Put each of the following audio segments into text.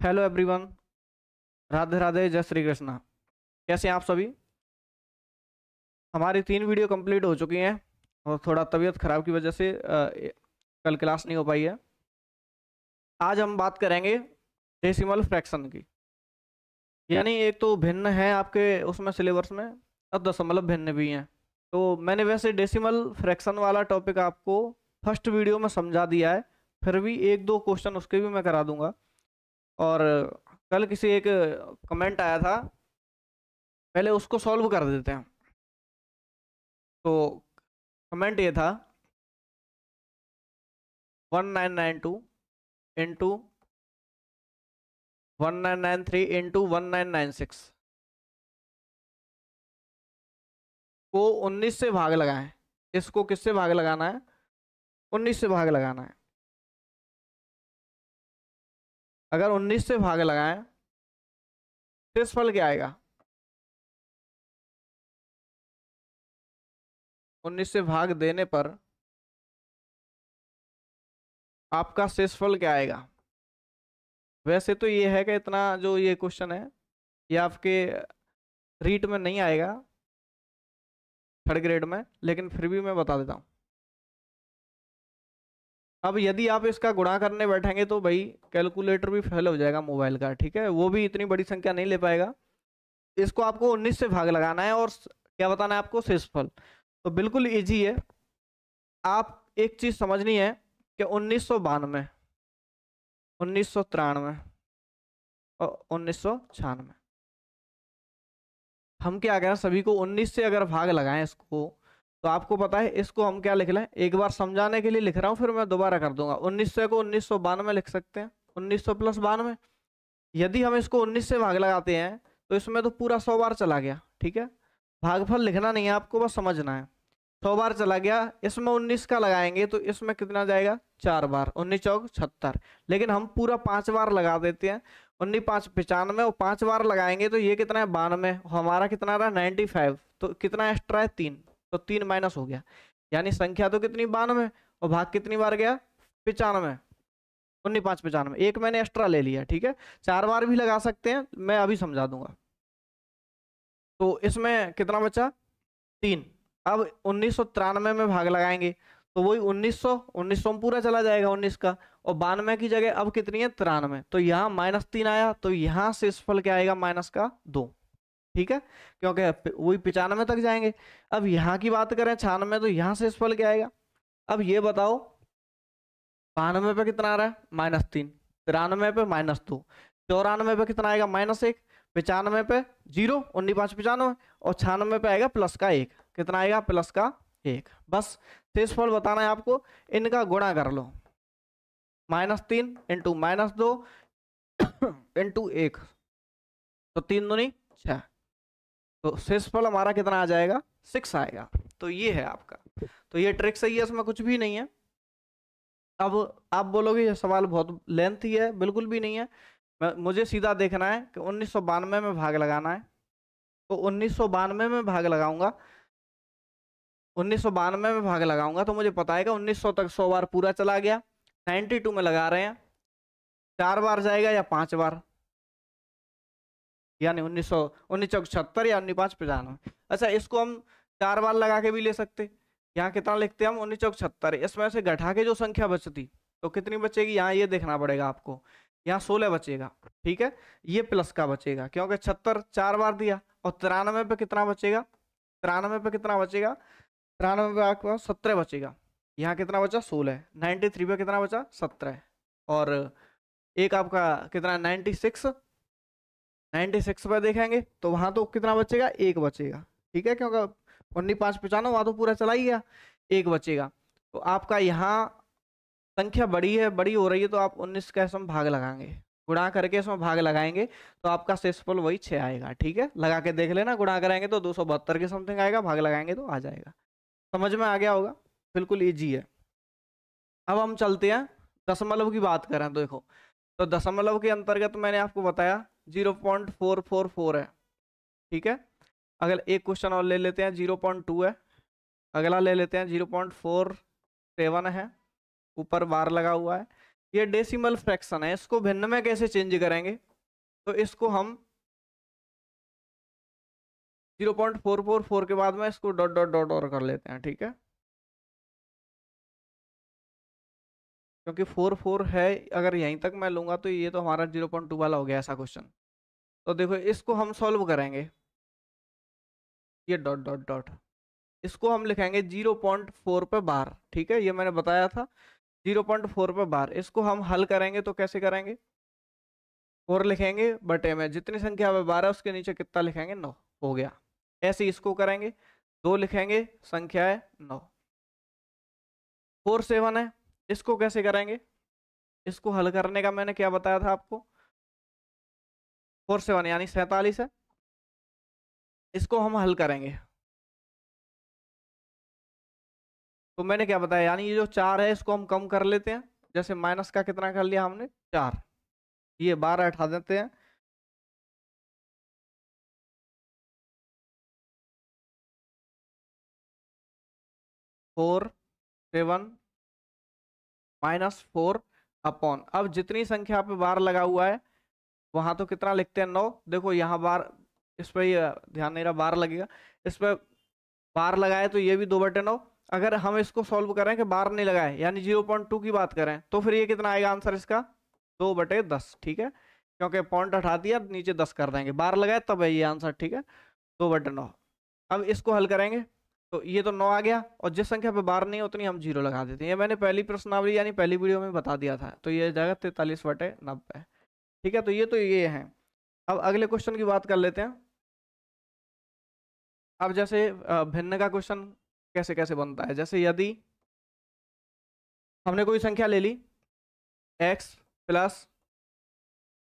Hello everyone, Radhe Radhe, जय श्री कृष्णा। कैसे हैं आप सभी? हमारी 3 वीडियो कंप्लीट हो चुकी हैं और थोड़ा तबीयत खराब की वजह से कल क्लास नहीं हो पाई है। आज हम बात करेंगे डेसिमल फ्रैक्शन की। यानी एक तो भिन्न है आपके उसमें सिलेबस में और दशमलव भिन्न भी हैं। तो मैंने वैसे डेसिमल फ्रैक्शन वाला टॉपिक आपको फर्स्ट वीडियो में समझा दिया है, फिर भी एक दो क्वेश्चन उसके भी मैं करा दूंगा। और कल किसी एक कमेंट आया था, पहले उसको सॉल्व कर देते हैं। तो कमेंट ये था 1992 इंटू 1993 इंटू 1996 को 19 से भाग लगाएं। इसको किससे भाग लगाना है? 19 से भाग लगाना है। अगर 19 से भाग लगाएं शेषफल क्या आएगा? 19 से भाग देने पर आपका शेषफल क्या आएगा? वैसे तो ये है कि इतना जो ये क्वेश्चन है ये आपके रीट में नहीं आएगा, थर्ड ग्रेड में, लेकिन फिर भी मैं बता देता हूँ। अब यदि आप इसका गुणा करने बैठेंगे तो भाई कैलकुलेटर भी फेल हो जाएगा मोबाइल का, ठीक है? वो भी इतनी बड़ी संख्या नहीं ले पाएगा। इसको आपको 19 से भाग लगाना है और क्या बताना है आपको? शेषफल। तो बिल्कुल इजी है। आप एक चीज समझनी है कि 1992, 1993 और 1996 हम क्या करें, सभी को 19 से अगर भाग लगाएं इसको, तो आपको पता है इसको हम क्या लिख लें? एक बार समझाने के लिए लिख रहा हूं, फिर मैं दोबारा कर दूंगा। 1900 को 1992 लिख सकते हैं, 1900 प्लस 92। यदि हम इसको 19 से भाग लगाते हैं तो इसमें तो पूरा 100 बार चला गया, ठीक है? भागफल लिखना नहीं है आपको, बस समझना है। 100 बार चला गया, इसमें 19 का लगाएंगे तो इसमें कितना जाएगा? 4 बार, 19 चौक 76। लेकिन हम पूरा 5 बार लगा देते हैं, 19 5 95, और 5 बार लगाएंगे तो ये कितना है? 92। हमारा कितना रहा? 95। तो कितना एक्स्ट्रा है? 3। तो 3 माइनस हो गया, यानी संख्या तो कितनी? 92, और भाग कितनी बार गया? 95। 19 5 95, एक मैंने एक्स्ट्रा ले लिया, ठीक है? 4 बार भी लगा सकते हैं, मैं अभी समझा दूंगा। तो इसमें कितना बचा? 3। अब 1993 में भाग लगाएंगे तो वही 1900 में पूरा चला जाएगा 19 का, और 92 की जगह अब कितनी है? 93। तो यहाँ -3 आया, तो यहाँ से शेषफल क्या आएगा? -2, ठीक है? क्योंकि वही 95 तक जाएंगे। अब यहाँ की बात करें 96, तो यहाँ से शेषफल क्या आएगा? अब ये बताओ, 92 पे कितना आ रहा है? -3, 93 पे -2, 94 पे कितना आएगा? -1, 95 पे 0, 19 5 95, और 96 पे आएगा प्लस का 1। कितना आएगा? प्लस का 1। बस शेषफल बताना है आपको, इनका गुणा कर लो। -3 इंटू -2 इंटू 1, तो 3 दूनी 6। तो शेषफल हमारा कितना आ जाएगा? 6 आएगा। तो ये है आपका। तो ये ट्रिक सही है, इसमें कुछ भी नहीं है। अब आप बोलोगे ये सवाल बहुत लेंथी है, बिल्कुल भी नहीं है। मुझे सीधा देखना है कि 1992 में भाग लगाना है, तो 1992 में भाग लगाऊंगा। 1992 में भाग लगाऊंगा तो मुझे पता है कि 1900 तक 100 बार पूरा चला गया। 92 में लगा रहे हैं, 4 बार जाएगा या 5 बार, यानी 1976 या 19 5 95। अच्छा, इसको हम 4 बार लगा के भी ले सकते। यहाँ कितना लिखते हैं हम? 1976। इसमें से घटा के जो संख्या बचती तो कितनी बचेगी? यहाँ ये देखना पड़ेगा आपको। यहाँ 16 बचेगा, ठीक है? ये प्लस का बचेगा क्योंकि 76 4 बार दिया। और 93 पे कितना बचेगा? 93 पे कितना बचेगा? 93 पे आपके पास 17 बचेगा। यहाँ कितना बचा? 16। 93 पे कितना बचा? 17। और एक आपका कितना? 96। 96 पे देखेंगे तो वहां तो कितना बचेगा? 1 बचेगा, ठीक है? क्योंकि 19 5 95 वहां तो पूरा चला ही गया, 1 बचेगा। तो आपका यहाँ संख्या बड़ी है, बड़ी हो रही है, तो आप 19 का इसमें भाग लगाएंगे, गुणा करके इसमें भाग लगाएंगे, तो आपका शेषफल वही 6 आएगा, ठीक है? लगा के देख लेना, गुणा कराएंगे तो 272 के समथिंग आएगा, भाग लगाएंगे तो आ जाएगा। समझ में आ गया होगा? बिल्कुल ईजी है। अब हम चलते हैं दशमलव की बात करें। देखो, तो दशमलव के अंतर्गत मैंने आपको बताया 0.444 है, ठीक है? अगर एक क्वेश्चन और ले लेते हैं, 0.2 है। अगला ले लेते हैं 0.47 है, ऊपर बार लगा हुआ है। ये डेसिमल फ्रैक्शन है, इसको भिन्न में कैसे चेंज करेंगे? तो इसको हम 0.444 के बाद में इसको डॉट डॉट डॉट और कर लेते हैं, ठीक है, क्योंकि 4 है, अगर यहीं तक मैं लूंगा तो ये तो हमारा 0.2 वाला हो गया ऐसा क्वेश्चन। तो देखो इसको हम सॉल्व करेंगे, ये डॉट डॉट डॉट, इसको हम लिखेंगे 0.4 पे बार, ठीक है, ये मैंने बताया था 0.4 पे बार। इसको हम हल करेंगे तो कैसे करेंगे? 4 लिखेंगे बटे में जितनी संख्या पे बार है उसके नीचे कितना लिखेंगे? 9, हो गया। ऐसे इसको करेंगे, 2 लिखेंगे, संख्या है 9। 4 7 है, इसको कैसे करेंगे? इसको हल करने का मैंने क्या बताया था आपको? 4 7 यानी 47 है, इसको हम हल करेंगे तो मैंने क्या बताया, यानी ये जो 4 है इसको हम कम कर लेते हैं, जैसे माइनस का कितना कर लिया हमने? 4, ये 12 हटा देते हैं, फोर 7 -4 अपॉन, अब जितनी संख्या पे बार लगा हुआ है वहां तो कितना लिखते हैं? 9। देखो यहाँ बार, इस पर ये ध्यान नहीं रहा, बार लगेगा, इस पर बार लगाए तो ये भी 2/9। अगर हम इसको सॉल्व करें कि बार नहीं लगाए यानी 0.2 की बात करें तो फिर ये कितना आएगा आंसर इसका? 2/10, ठीक है, क्योंकि पॉइंट हटा दिया, नीचे 10 कर देंगे, बार लगाए तब है ये आंसर, ठीक है, 2/9। अब इसको हल करेंगे तो ये तो 9 आ गया, और जिस संख्या पे बार नहीं है उतनी हम 0 लगा देते हैं। ये मैंने पहली प्रश्नावली यानी पहली वीडियो में बता दिया था, तो ये जाएगा 43/90, ठीक है। तो ये है। अब अगले क्वेश्चन की बात कर लेते हैं। अब जैसे भिन्न का क्वेश्चन कैसे कैसे बनता है, जैसे यदि हमने कोई संख्या ले ली x +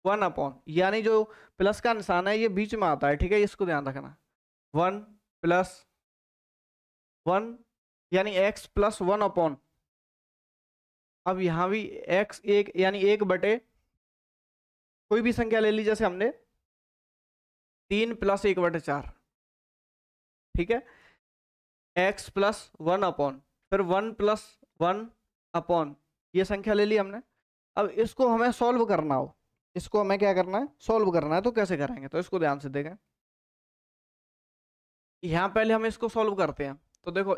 1 अपॉन, यानी जो प्लस का निशान है ये बीच में आता है, ठीक है, इसको ध्यान रखना, 1 + 1 यानी x + 1 अपॉन, अब यहां भी x 1 यानी 1/, कोई भी संख्या ले ली, जैसे हमने 3 + 1/4, ठीक है, x + 1 अपॉन, फिर 1 + 1 अपॉन, ये संख्या ले ली हमने। अब इसको हमें सॉल्व करना हो, इसको हमें क्या करना है? सॉल्व करना है, तो कैसे करेंगे? तो इसको ध्यान से देखें, यहाँ पहले हम इसको सॉल्व करते हैं, तो देखो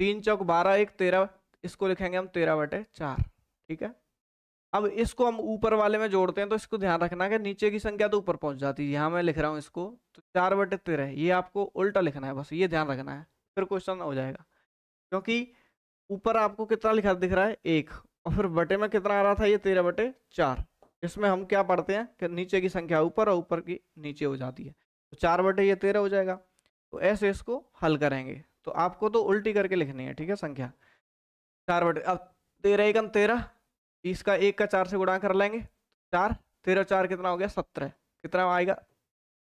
3 चौक 12 1 13, इसको लिखेंगे हम 13/4, ठीक है। अब इसको हम ऊपर वाले में जोड़ते हैं, तो इसको ध्यान रखना है कि नीचे की संख्या तो ऊपर पहुंच जाती है, यहाँ मैं लिख रहा हूँ इसको, तो 4/13, ये आपको उल्टा लिखना है, बस ये ध्यान रखना है, फिर क्वेश्चन हो जाएगा। क्योंकि ऊपर आपको कितना लिखा दिख रहा है? 1, और फिर बटे में कितना आ रहा था? ये 13/4। इसमें हम क्या पढ़ते हैं कि नीचे की संख्या ऊपर और ऊपर की नीचे हो जाती है, तो 4/13 हो जाएगा। तो ऐसे इसको हल करेंगे, तो आपको तो उल्टी करके लिखनी है, ठीक है, संख्या 4/, अब 13 1 13, इसका 1 का 4 से गुणा कर लेंगे, 4 13 4 कितना हो गया? 17, कितना आएगा?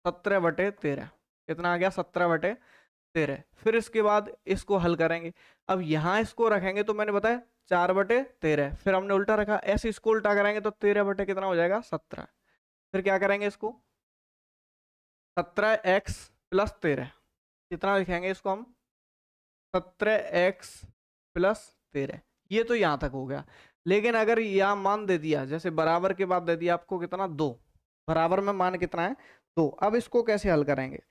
17/13, कितना आ गया? 17/13। फिर इसके बाद इसको हल करेंगे, अब यहाँ इसको रखेंगे तो मैंने बताया 4/13, फिर हमने उल्टा रखा, ऐसे इसको उल्टा करेंगे तो 13 कितना हो जाएगा? 17। फिर क्या करेंगे इसको? 17x + 13, कितना लिखेंगे इसको हम? 17x + 13, ये तो यहाँ तक हो गया। लेकिन अगर यहाँ मान दे दिया, जैसे बराबर के बाद दे दिया आपको कितना? 2, बराबर में मान कितना है? 2। अब इसको कैसे हल करेंगे?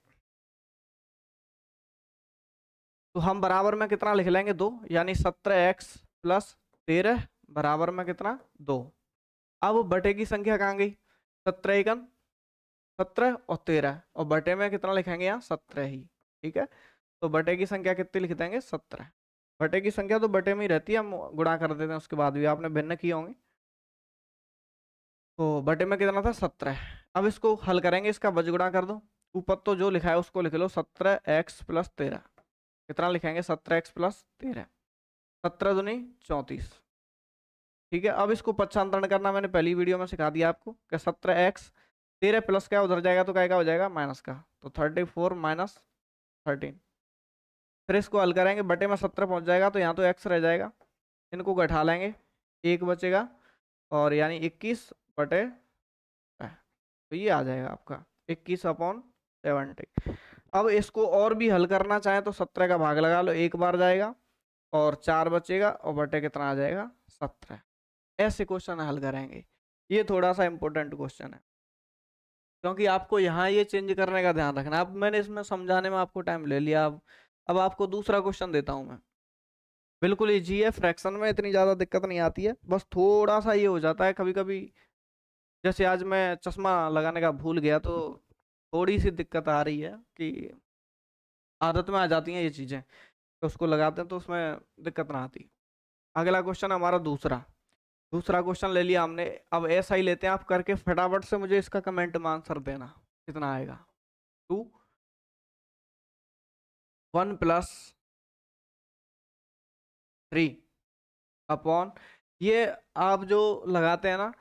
तो हम बराबर में कितना लिख लेंगे? 2, यानी 17x + 13 बराबर में कितना? 2। अब बटे की संख्या कहाँ गई? 17 1 17 और 13, और बटे में कितना लिखेंगे? यहाँ 17 ही, ठीक है। तो बटे की संख्या कितनी लिख देंगे? 17। बटे की संख्या तो बटे में ही रहती है, हम गुणा कर देते हैं उसके बाद भी, आपने भिन्न किए होंगे। तो बटे में कितना था? 17। अब इसको हल करेंगे, इसका बज गुणा कर दो, ऊपर तो जो लिखा है उसको लिख लो, 17x + 13, कितना लिखेंगे? 17x + 13, 17 दूनी 34, ठीक है। अब इसको पक्षांतरण करना मैंने पहली वीडियो में सिखा दिया आपको कि 17x 13 प्लस क्या उधर जाएगा तो क्या हो जाएगा? माइनस का, तो 34 - 13। फिर इसको हल करेंगे, बटे में 17 पहुंच जाएगा तो यहाँ तो x रह जाएगा, इनको घटा लेंगे, 1 बचेगा, और यानी 21/, तो ये आ जाएगा आपका 21/70। अब इसको और भी हल करना चाहे तो 17 का भाग लगा लो, एक बार जाएगा, और 4 बचेगा, और बटे कितना आ जाएगा? 17। ऐसे क्वेश्चन हल करेंगे। ये थोड़ा सा इंपॉर्टेंट क्वेश्चन है, क्योंकि आपको यहाँ ये चेंज करने का ध्यान रखना। अब मैंने इसमें समझाने में आपको टाइम ले लिया। अब आपको दूसरा क्वेश्चन देता हूँ मैं, बिल्कुल इजी है, फ्रैक्शन में इतनी ज़्यादा दिक्कत नहीं आती है, बस थोड़ा सा ये हो जाता है कभी कभी, जैसे आज मैं चश्मा लगाने का भूल गया तो थोड़ी सी दिक्कत आ रही है कि आदत में आ जाती हैं ये चीज़ें, तो उसको लगाते हैं तो उसमें दिक्कत ना आती। अगला क्वेश्चन हमारा दूसरा दूसरा क्वेश्चन ले लिया हमने। अब ऐसा ही लेते हैं, आप करके फटाफट से मुझे इसका कमेंट में आंसर देना कितना आएगा। 2 1 + 3 अपॉन, ये आप जो लगाते हैं ना,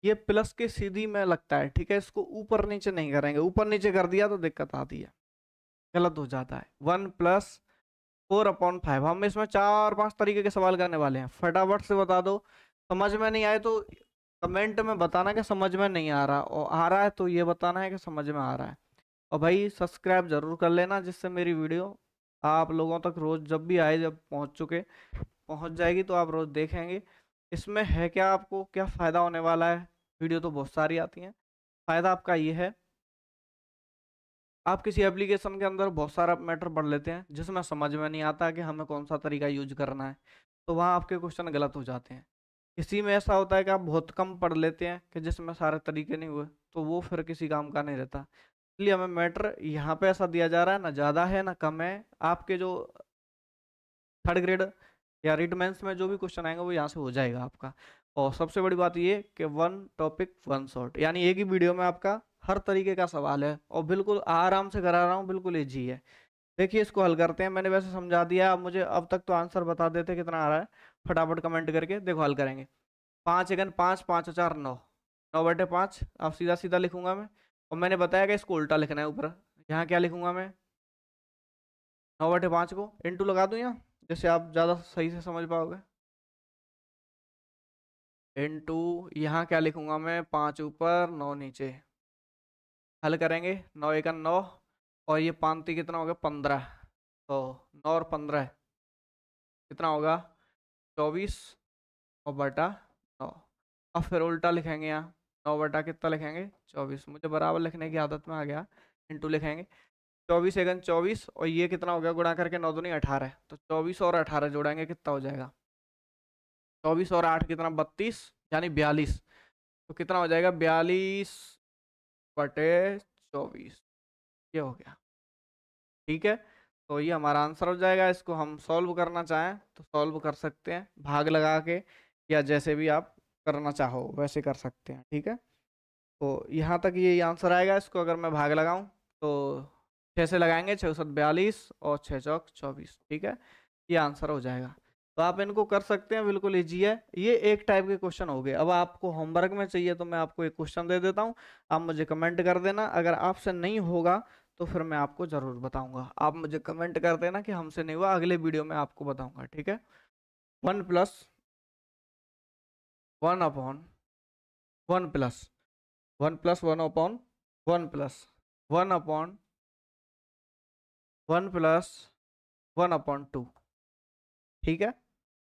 ये प्लस के सीधी में लगता है, ठीक है, इसको ऊपर नीचे नहीं करेंगे, ऊपर नीचे कर दिया तो दिक्कत आती है, गलत हो जाता है। 1 + 4/5। हम इसमें 4-5 तरीके के सवाल करने वाले हैं, फटाफट से बता दो। समझ में नहीं आए तो कमेंट में बताना कि समझ में नहीं आ रहा, और आ रहा है तो ये बताना है कि समझ में आ रहा है। और भाई सब्सक्राइब जरूर कर लेना, जिससे मेरी वीडियो आप लोगों तक रोज जब भी आए, जब पहुंच जाएगी तो आप रोज देखेंगे। इसमें है क्या, आपको क्या फ़ायदा होने वाला है। वीडियो तो बहुत सारी आती हैं, फ़ायदा आपका ये है, आप किसी एप्लीकेशन के अंदर बहुत सारा मैटर पढ़ लेते हैं जिसमें समझ में नहीं आता कि हमें कौन सा तरीका यूज करना है, तो वहाँ आपके क्वेश्चन गलत हो जाते हैं। इसी में ऐसा होता है कि आप बहुत कम पढ़ लेते हैं कि जिसमें सारे तरीके नहीं हुए, तो वो फिर किसी काम का नहीं रहता। इसलिए हमें मैटर यहाँ पे ऐसा दिया जा रहा है, ना ज़्यादा है ना कम है। आपके जो 3rd ग्रेड या रीड मेंस में जो भी क्वेश्चन आएंगे वो यहाँ से हो जाएगा आपका। और सबसे बड़ी बात ये कि 1 टॉपिक 1 शॉट, यानी एक ही वीडियो में आपका हर तरीके का सवाल है, और बिल्कुल आराम से करा रहा हूँ, बिल्कुल ईजी है। देखिए इसको हल करते हैं, मैंने वैसे समझा दिया, आप मुझे अब तक तो आंसर बता देते कितना आ रहा है, फटाफट कमेंट करके देखो हल करेंगे। 5 × 5 5 × 4 9, 9/5 आप सीधा सीधा लिखूंगा मैं। और मैंने बताया कि इसको उल्टा लिखना है ऊपर, यहाँ क्या लिखूंगा मैं, 9/5 को इंटू लगा दूं यहाँ, जैसे आप ज़्यादा सही से समझ पाओगे। इंटू यहाँ क्या लिखूंगा मैं, 5 ऊपर 9 नीचे, हल करेंगे। 9 × 9, और ये 5 3 कितना होगा 15, तो 9 और 15 कितना होगा 24 और बटा 9। अब फिर उल्टा लिखेंगे यहाँ, 9 बटा कितना लिखेंगे 24, मुझे बराबर लिखने की आदत में आ गया, इंटू लिखेंगे। 24 × 24, और ये कितना हो गया गुणा करके 9 दूनी 18, तो 24 और 18 जोड़ेंगे कितना हो जाएगा, 24 और 8 कितना 32, यानी 42, तो कितना हो जाएगा 42/24, ये हो गया। ठीक है, तो ये हमारा आंसर हो जाएगा। इसको हम सॉल्व करना चाहें तो सॉल्व कर सकते हैं भाग लगा के, या जैसे भी आप करना चाहो वैसे कर सकते हैं। ठीक है, तो यहाँ तक ये आंसर आएगा। इसको अगर मैं भाग लगाऊं तो 6 से लगाएंगे, 6 × 7 42 और 6 × 4 24। ठीक है, ये आंसर हो जाएगा। तो आप इनको कर सकते हैं, बिल्कुल ईजी है। ये एक टाइप के क्वेश्चन हो गए। अब आपको होमवर्क में चाहिए तो मैं आपको एक क्वेश्चन दे देता हूँ, आप मुझे कमेंट कर देना। अगर आपसे नहीं होगा तो फिर मैं आपको ज़रूर बताऊंगा, आप मुझे कमेंट कर देना कि हमसे नहीं हुआ, अगले वीडियो में आपको बताऊंगा। ठीक है, 1 + 1/1 + 1 + 1/1 + 1/1 + 1/2। ठीक है,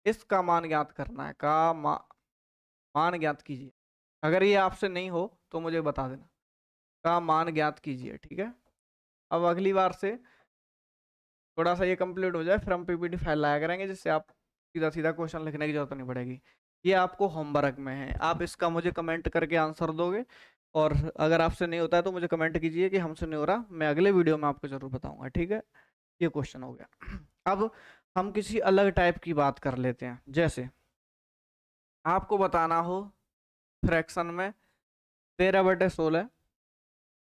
इसका मान ज्ञात करना है, मान ज्ञात कीजिए। अगर ये आपसे नहीं हो तो मुझे बता देना, का मान ज्ञात कीजिए। ठीक है, अब अगली बार से थोड़ा सा ये कंप्लीट हो जाए फिर हम पीपीटी फाइल लाया करेंगे, जिससे आप सीधा सीधा क्वेश्चन लिखने की जरूरत नहीं पड़ेगी। ये आपको होमवर्क में है, आप इसका मुझे कमेंट करके आंसर दोगे। और अगर आपसे नहीं होता है तो मुझे कमेंट कीजिए कि हमसे नहीं हो रहा, मैं अगले वीडियो में आपको जरूर बताऊंगा। ठीक है, ये क्वेश्चन हो गया। अब हम किसी अलग टाइप की बात कर लेते हैं, जैसे आपको बताना हो फ्रैक्शन में 13/16,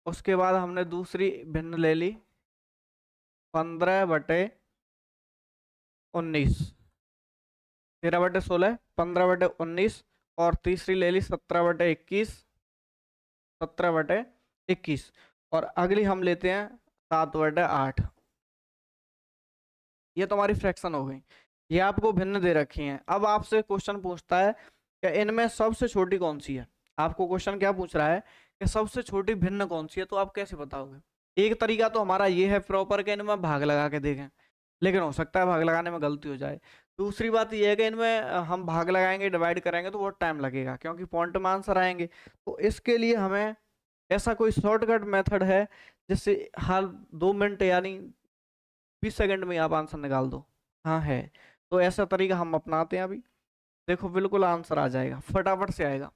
उसके बाद हमने दूसरी भिन्न ले ली 15/19, 13/16 15/19, और तीसरी ले ली 17/21, 17/21, और अगली हम लेते हैं 7/8। ये तो हमारी फ्रैक्शन हो गई, ये आपको भिन्न दे रखी हैं। अब आपसे क्वेश्चन पूछता है कि इनमें सबसे छोटी कौन सी है। आपको क्वेश्चन क्या पूछ रहा है कि सबसे छोटी भिन्न कौन सी है, तो आप कैसे बताओगे। एक तरीका तो हमारा ये है प्रॉपर के इनमें भाग लगा के देखें, लेकिन हो सकता है भाग लगाने में गलती हो जाए, दूसरी बात यह है कि इनमें हम भाग लगाएंगे डिवाइड करेंगे तो बहुत टाइम लगेगा, क्योंकि पॉइंट में आंसर आएंगे। तो इसके लिए हमें ऐसा कोई शॉर्टकट मेथड है जिससे हर 2 मिनट यानी 20 सेकंड में आप आंसर निकाल दो? हाँ है। तो ऐसा तरीका हम अपनाते हैं अभी। देखो बिल्कुल आंसर आ जाएगा, फटाफट से आएगा।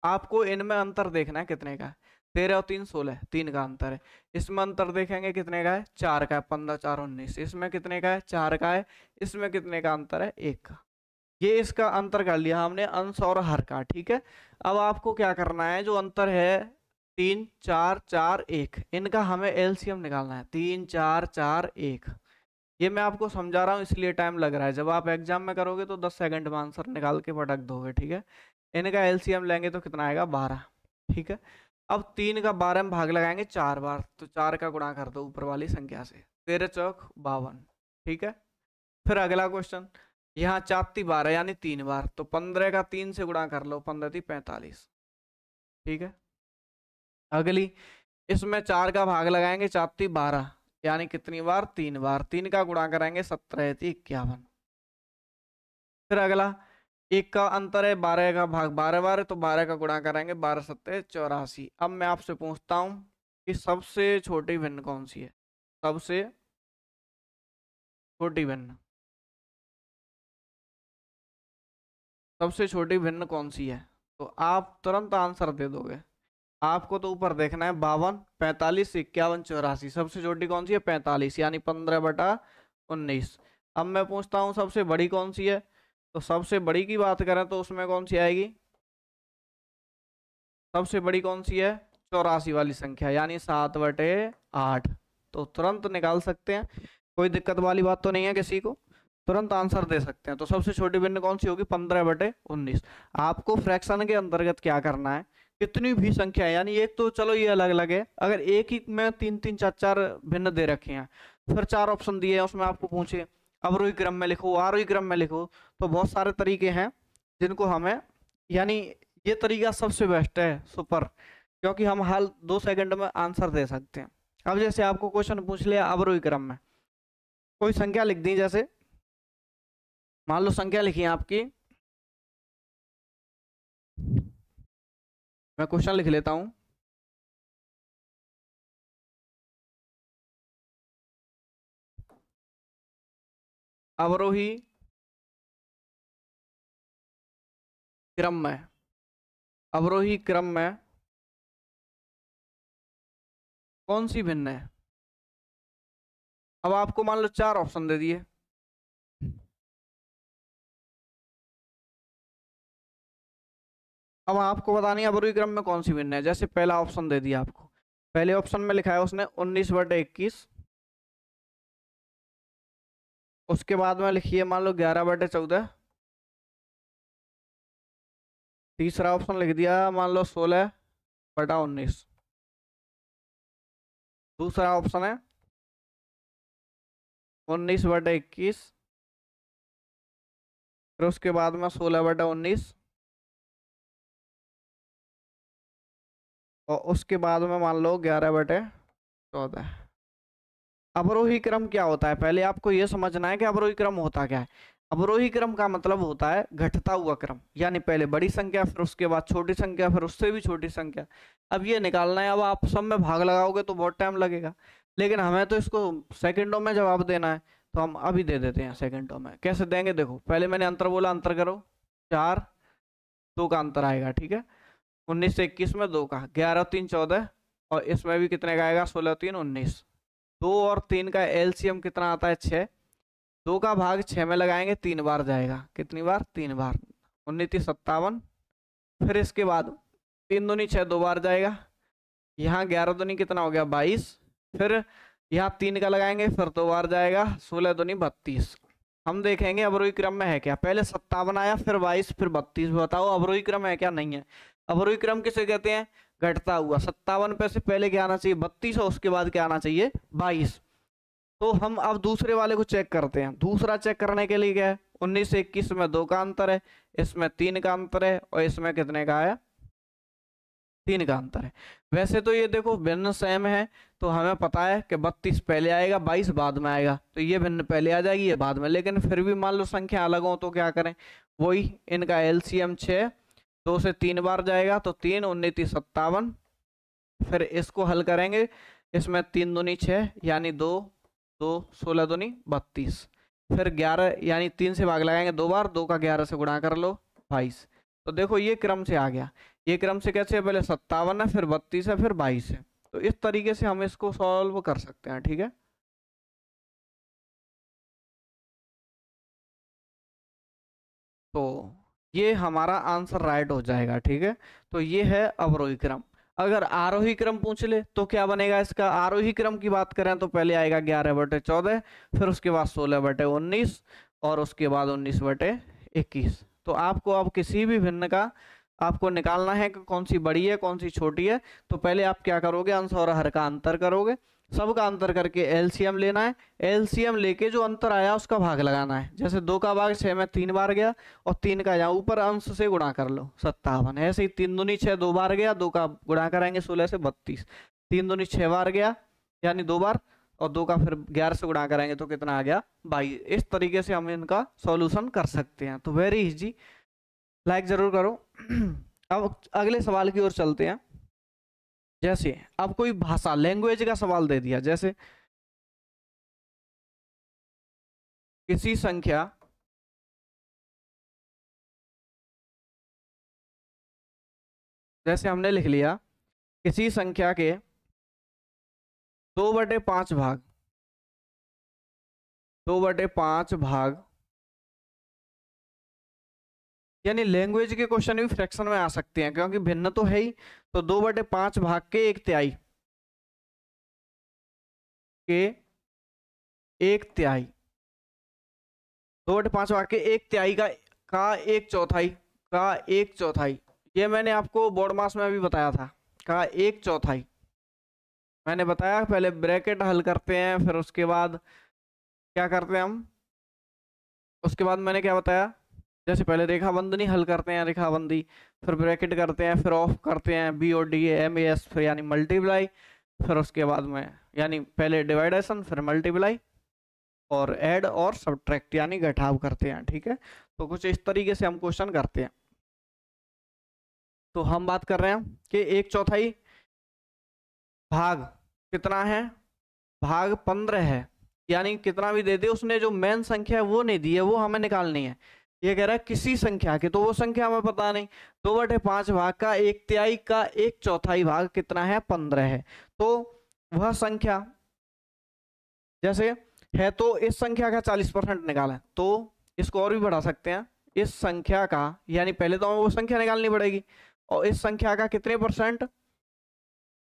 आपको इनमें अंतर देखना है कितने का है। 13 और 3 16, 3 का अंतर है। इसमें अंतर देखेंगे कितने का है, 4 का है। 15 4 19। इसमें कितने का है, 4 का है। इसमें कितने का अंतर है, 1 का। ये इसका अंतर कर लिया हमने अंश और हर का, ठीक है। अब आपको क्या करना है, जो अंतर है 3 4 4 1, इनका हमें एलसीएम निकालना है। 3 4 4 1, ये मैं आपको समझा रहा हूँ इसलिए टाइम लग रहा है। जब आप एग्जाम में करोगे तो 10 सेकंड में आंसर निकाल के पटक दोगे, ठीक है। इनका एलसीएम लेंगे तो कितना आएगा, 12, ठीक है। अब 3 का 12 में भाग लगाएंगे 4 बार, तो 4 का गुणा कर दो ऊपर वाली संख्या से। 13 चौक 52, ठीक है। फिर अगला क्वेश्चन, यहाँ 4 × 12 यानी 3 बार, तो 15 का 3 से गुणा कर लो, 15 × 45, ठीक है। अगली, इसमें 4 का भाग लगाएंगे 4 × 12 यानी कितनी बार, 3 बार। 3 का गुणा करेंगे 17 × 51। फिर अगला, 1 का अंतर है, 12 का भाग 12 बार है, तो 12 का गुणा करेंगे 12 7 84। अब मैं आपसे पूछता हूँ कि सबसे छोटी भिन्न कौन सी है, सबसे छोटी भिन्न, सबसे छोटी भिन्न कौन सी है? तो आप तुरंत आंसर दे दोगे। आपको तो ऊपर देखना है, 52 45 51 84, सबसे छोटी कौन सी है, 45 यानी 15/19। अब मैं पूछता हूँ सबसे बड़ी कौन सी है, तो सबसे बड़ी की बात करें तो उसमें कौन सी आएगी, सबसे बड़ी कौन सी है, 84 वाली संख्या यानी 7/8। तो तुरंत निकाल सकते हैं, कोई दिक्कत वाली बात तो नहीं है किसी को, तुरंत आंसर दे सकते हैं। तो सबसे छोटी भिन्न कौन सी होगी, 15/19। आपको फ्रैक्शन के अंतर्गत क्या करना है, कितनी भी संख्या है, यानी एक तो चलो ये अलग अलग है, अगर एक ही में 3 3 4 4 भिन्न दे रखे हैं, फिर 4 ऑप्शन दिए हैं, उसमें आपको पूछे अवरोही क्रम में लिखो आरोही क्रम में लिखो, तो बहुत सारे तरीके हैं जिनको हमें, यानी ये तरीका सबसे बेस्ट है, सुपर, क्योंकि हम हाल 2 सेकंड में आंसर दे सकते हैं। अब जैसे आपको क्वेश्चन पूछ लिया अवरोही क्रम में, कोई संख्या लिख दी, जैसे मान लो संख्या लिखी है आपकी, मैं क्वेश्चन लिख लेता हूं, अवरोही क्रम में, अवरोही क्रम में कौन सी भिन्न है। अब आपको मान लो 4 ऑप्शन दे दिए, अब आपको बतानी है अवरोही क्रम में कौन सी भिन्न है। जैसे पहला ऑप्शन दे दिया आपको, पहले ऑप्शन में लिखा है उसने 19/21, उसके बाद में लिखिए मान लो 11/14, तीसरा ऑप्शन लिख दिया मान लो 16/19, दूसरा ऑप्शन है 19/21, फिर उसके बाद में 16/19, और उसके बाद में मान लो 11/14। अवरोही क्रम क्या होता है, पहले आपको यह समझना है कि अवरोही क्रम होता क्या है। अवरोही क्रम का मतलब होता है घटता हुआ क्रम, यानी पहले बड़ी संख्या, फिर उसके बाद छोटी संख्या, फिर उससे भी छोटी संख्या। अब ये निकालना है, अब आप सब में भाग लगाओगे तो बहुत टाइम लगेगा, लेकिन हमें तो इसको सेकंडों में जवाब देना है, तो हम अभी दे देते हैं सेकंडों में। कैसे देंगे, देखो पहले मैंने अंतर बोला, अंतर करो, 4 2 का अंतर आएगा, ठीक है। 19 से 21 में 2 का, 11 3 14, और इसमें भी कितने का आएगा, 16 3 19। 2 और 3 का एलसीएम कितना आता है, 6। 2 का भाग 6 में लगाएंगे, 3 बार जाएगा, कितनी बार, 3 बार। 19 57, फिर इसके बाद 3 दूनी 6 2 बार जाएगा, यहाँ 11 दूनी कितना हो गया, 22, फिर यहाँ 3 का लगाएंगे, फिर 2 बार जाएगा, 16 दूनी 32। हम देखेंगे अवरोही क्रम में है क्या, पहले 57 आया, फिर 22, फिर 32। बताओ अवरोही क्रम है क्या, नहीं है। अवरोही क्रम किसे कहते हैं, घटता हुआ। 57 पे से पहले क्या आना चाहिए, 32, और उसके बाद क्या आना चाहिए, 22। तो हम अब दूसरे वाले को चेक करते हैं। दूसरा चेक करने के लिए क्या है, 19 से 21 में 2 का अंतर है, इसमें 3 का अंतर है, और इसमें कितने का है, 3 का अंतर है। वैसे तो ये देखो भिन्न सेम है, तो हमें पता है कि 32 पहले आएगा 22 बाद में आएगा, तो ये भिन्न पहले आ जाएगी ये बाद में। लेकिन फिर भी मान लो संख्या अलग हो तो क्या करें, वही इनका एलसीएम 6, 2 से 3 बार जाएगा तो 3 19 57। फिर इसको हल करेंगे, इसमें 3 दूनी 6 यानी 2, 2 16 दूनी 32। फिर 11 यानी 3 से भाग लगाएंगे 2 बार, 2 का 11 से गुणा कर लो 22। तो देखो ये क्रम से आ गया। ये क्रम से कैसे है, पहले 57 है, फिर 32 है, फिर 22 है। तो इस तरीके से हम इसको सॉल्व कर सकते हैं, ठीक है। तो ये हमारा आंसर राइट हो जाएगा, ठीक है। तो ये है अवरोही क्रम। अगर आरोही क्रम पूछ ले तो क्या बनेगा इसका, आरोही क्रम की बात करें तो पहले आएगा 11/14, फिर उसके बाद 16/19 और उसके बाद 19/21। तो आपको अब किसी भी भिन्न का आपको निकालना है कि कौन सी बड़ी है कौन सी छोटी है। तो पहले आप क्या करोगे, अंश और हर का अंतर करोगे, सबका अंतर करके एलसीएम लेना है। एलसीएम लेके जो अंतर आया उसका भाग लगाना है। जैसे 2 का भाग 6 में 3 बार गया, और 3 का यहाँ ऊपर अंश से गुणा कर लो 57। ऐसे ही 3 दूनी 6 2 बार गया, 2 का गुणा करेंगे 16 से 32। 3 दूनी 6 बार गया यानी 2 बार, और 2 का फिर 11 से गुणा करेंगे तो कितना आ गया 22। इस तरीके से हम इनका सॉल्यूशन कर सकते हैं। तो वेरी इजी, लाइक जरूर करो। अब अगले सवाल की ओर चलते हैं। जैसे अब कोई भाषा लैंग्वेज का सवाल दे दिया, जैसे किसी संख्या जैसे हमने लिख लिया किसी संख्या के 2/5 भाग, 2/5 भाग, यानी लैंग्वेज के क्वेश्चन भी फ्रैक्शन में आ सकते हैं क्योंकि भिन्न तो है ही। तो 2/5 भाग के 1/3 के 1/3, 2/5 भाग के 1/3 का 1/4 का 1/4। ये मैंने आपको बोर्ड मास में भी बताया था, का 1/4 मैंने बताया। पहले ब्रैकेट हल करते हैं, फिर उसके बाद क्या करते हैं हम, उसके बाद मैंने क्या बताया, जैसे पहले रेखाबंधनी हल करते हैं, रेखाबंदी, फिर ब्रैकेट करते हैं, फिर ऑफ करते हैं BODMAS, फिर यानी मल्टीप्लाई, फिर उसके बाद में यानी पहले डिवाइडेशन फिर मल्टीप्लाई, और ऐड और सब्ट्रैक्ट यानी घटाव करते हैं, ठीक है। तो कुछ इस तरीके से हम क्वेश्चन करते हैं। तो हम बात कर रहे हैं कि 1/4 भाग कितना है, भाग 15 है, यानी कितना भी दे दे उसने जो मेन संख्या है वो नहीं दी है, वो हमें निकालनी है। ये कह रहा है किसी संख्या के, तो वो संख्या हमें पता नहीं। 2/5 भाग का 1/3 का 1/4 भाग कितना है, 15 है। तो वह संख्या जैसे है, तो इस संख्या का 40% निकालें, तो इसको और भी बढ़ा सकते हैं। इस संख्या का यानी पहले तो हमें वो संख्या निकालनी पड़ेगी, और इस संख्या का कितने परसेंट,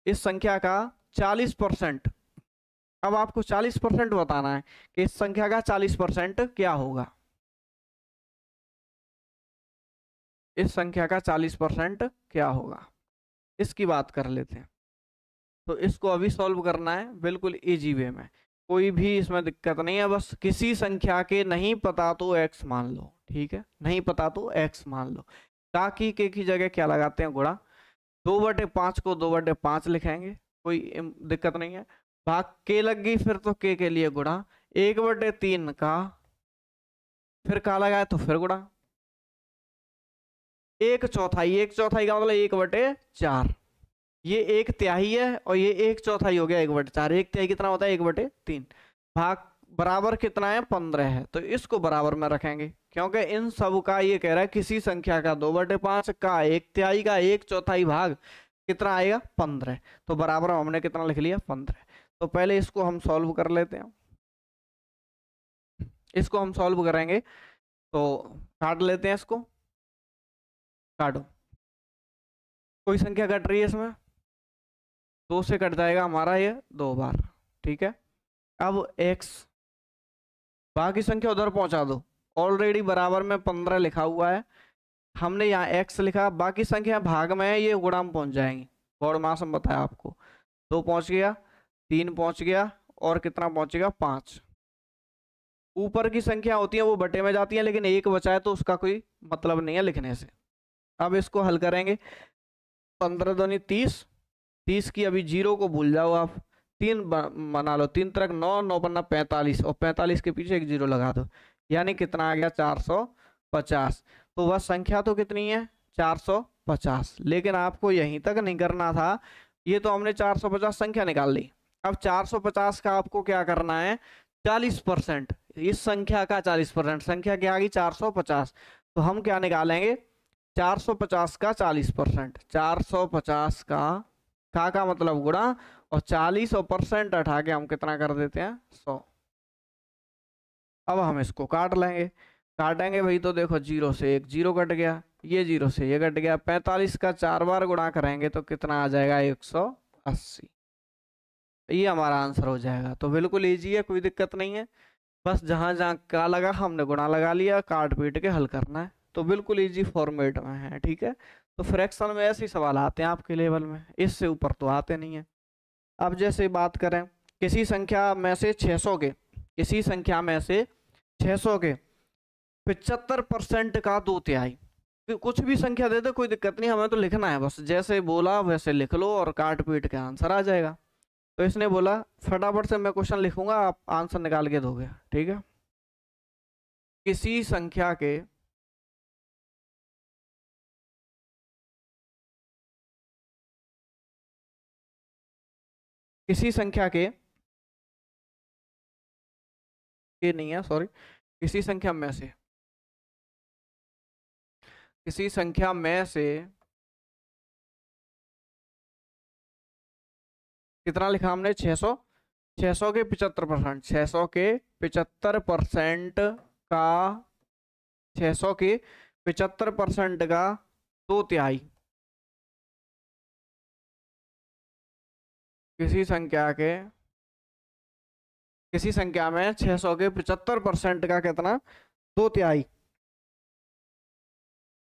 इस संख्या का 40%। अब आपको 40% बताना है कि इस संख्या का 40% क्या होगा, इस संख्या का 40% क्या होगा, इसकी बात कर लेते हैं। तो इसको अभी सॉल्व करना है बिल्कुल इजी वे में, कोई भी इसमें दिक्कत नहीं है। बस किसी संख्या के नहीं पता तो x मान लो, ठीक है, नहीं पता तो x मान लो। ताकि के की जगह क्या लगाते हैं, गुणा। 2/5 को 2/5 लिखेंगे, कोई दिक्कत नहीं है। भाग के लग गई फिर तो के लिए गुणा, 1/3 का, फिर का लगाए तो फिर गुणा, 1/4, 1/4 का मतलब 1/4। ये 1/3 है और ये 1/4 हो गया 1/4। 1/3 कितना होता है, 1/3। भाग बराबर कितना है, 15 है, तो इसको बराबर में रखेंगे क्योंकि इन सब का ये कह रहा है किसी संख्या का 2/5 का 1/3 का 1/4 भाग कितना आएगा, 15। तो बराबर हमने कितना लिख लिया, 15। तो पहले इसको हम सॉल्व कर लेते हैं। इसको हम सॉल्व करेंगे तो काट लेते हैं, इसको काटो। कोई संख्या कट रही है इसमें, 2 से कट जाएगा हमारा ये 2 बार, ठीक है। अब x, बाकी संख्या उधर पहुंचा दो, ऑलरेडी बराबर में 15 लिखा हुआ है, हमने यहाँ x लिखा, बाकी संख्या भाग में है, ये गुणा में पहुंच जाएंगी। बोर्ड मास हम बताया आपको, 2 पहुंच गया, 3 पहुंच गया, और कितना पहुंचेगा, 5। ऊपर की संख्या होती है वो बटे में जाती है, लेकिन एक बचा है तो उसका कोई मतलब नहीं है लिखने से। अब इसको हल करेंगे, 15 दूनी 30, 30 की अभी जीरो को भूल जाओ आप, 3 बना लो, 3 तरक 9, 9 पन्ना 45, और 45 के पीछे एक जीरो लगा दो, यानी कितना आ गया 450। तो वह संख्या तो कितनी है 450, लेकिन आपको यहीं तक नहीं करना था। ये तो हमने 450 संख्या निकाल ली, अब 450 का आपको क्या करना है 40%, इस संख्या का 40%, संख्या क्या आ गई 450, तो हम क्या निकालेंगे 450 का 40%, 450 का मतलब गुणा, और 40 और परसेंट हटा के हम कितना कर देते हैं 100। अब हम इसको काट लेंगे, काटेंगे भाई तो देखो जीरो से एक जीरो कट गया, ये जीरो से ये कट गया, 45 का 4 बार गुणा करेंगे तो कितना आ जाएगा 180, ये हमारा आंसर हो जाएगा। तो बिल्कुल इजी है, कोई दिक्कत नहीं है, बस जहां जहां का लगा हमने गुणा लगा लिया, काट पीट के हल करना है, तो बिल्कुल इजी फॉर्मेट में है, ठीक है। तो फ्रैक्शन में ऐसे ही सवाल आते हैं आपके लेवल में, इससे ऊपर तो आते नहीं है। अब जैसे बात करें किसी संख्या में से 600 के, किसी संख्या में से 600 के 75% का 2/3, कुछ भी संख्या दे दो कोई दिक्कत नहीं, हमें तो लिखना है बस, जैसे बोला वैसे लिख लो और काट पीट के आंसर आ जाएगा। तो इसने बोला फटाफट से मैं क्वेश्चन लिखूंगा, आप आंसर निकाल के दोगे, ठीक है। किसी संख्या के नहीं है सॉरी, किसी संख्या में से, किसी संख्या में से कितना लिखा हमने 600, 600 के 75%, 600 के 75% का, 600 के 75% का 2/3, किसी संख्या के, किसी संख्या में 600 के 75% का कितना 2/3,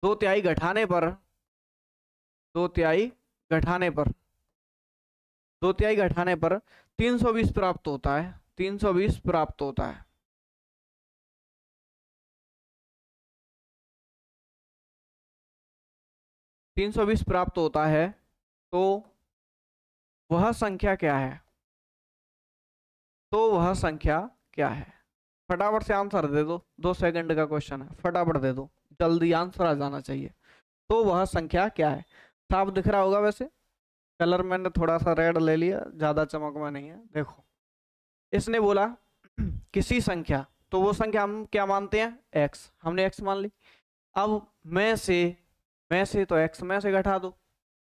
2/3 घटाने पर, 2/3 घटाने पर, 2/3 घटाने पर 320 प्राप्त होता है, 320 प्राप्त होता है। तीन सौ बीस प्राप्त होता है, तो वह संख्या क्या है, तो वह संख्या क्या है। फटाफट से आंसर दे दो, 2 सेकंड का क्वेश्चन है, फटाफट दे दो, जल्दी आंसर आ जाना चाहिए। तो वह संख्या क्या है, साफ दिख रहा होगा, वैसे कलर मैंने थोड़ा सा रेड ले लिया, ज्यादा चमक में नहीं है। देखो इसने बोला किसी संख्या, तो वो संख्या हम क्या मानते हैं x, हमने x मान ली। अब में से तो x में से घटा दो,